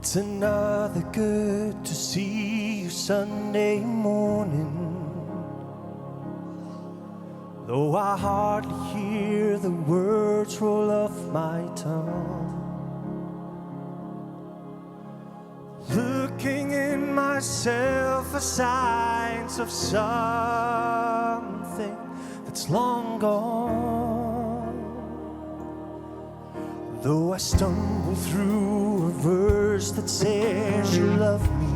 It's another good to see you Sunday morning. Though I hardly hear the words roll off my tongue, looking in myself for signs of something that's long gone. Though I stumble through a verse that says you love me,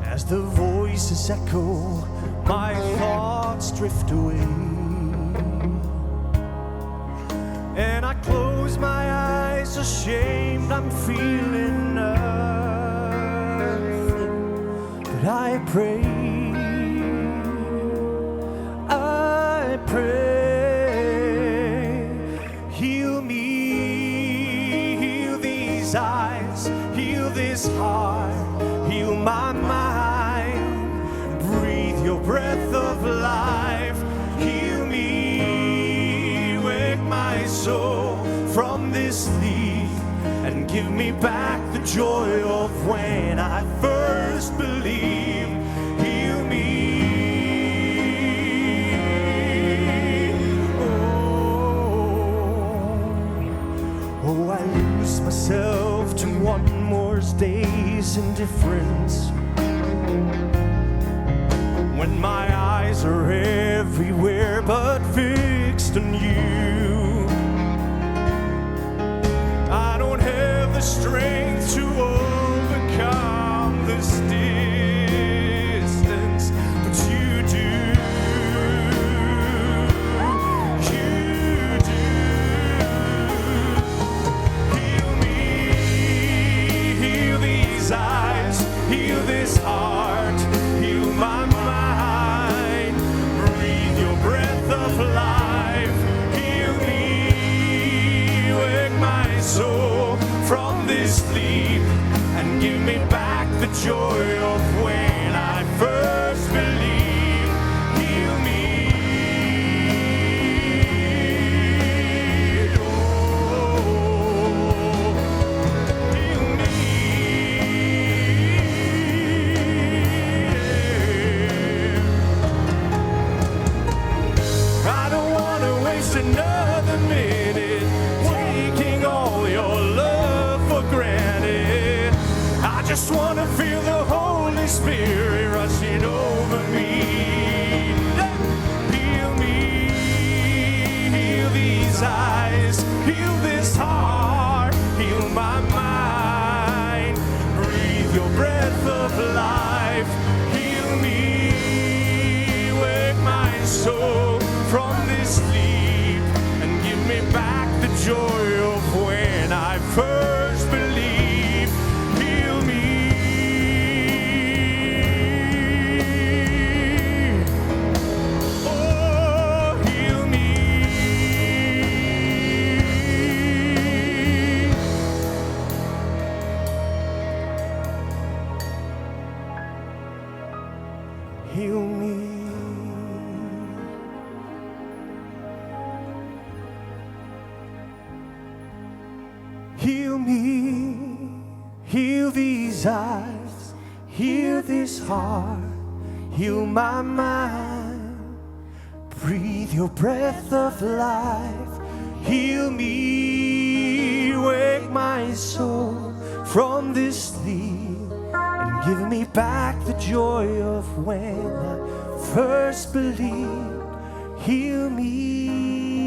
as the voices echo, my thoughts drift away, and I close my eyes ashamed. I'm feeling nothing, but I pray, heal me, heal these eyes, heal this heart, heal my mind, breathe your breath of life, heal me, wake my soul from this sleep, and give me back the joy of when I first believed. Heal me. Oh, I lose myself to one more day's indifference, when my eyes are everywhere but fixed on you. I don't have the strength to overcome this distance, but you do. You do. Heal me, heal these eyes, heal this heart, heal my mind, breathe your breath of life, heal me, wake my soul from this sleep, and give me back the joy of when I first believed. Heal me. Oh, heal me. I don't want to waste another minute taking all your love for granted. I just want to feel the Holy Spirit rushing over me. Heal me, heal these eyes, heal this heart, heal my mind, breathe your breath of life, heal me, wake my soul from this sleep, and give me back the joy of when I first believed. Heal me. Oh, heal me. Heal me. Heal me, heal these eyes, heal this heart, heal my mind, breathe your breath of life, heal me, wake my soul from this sleep, and give me back the joy of when I first believed. Heal me.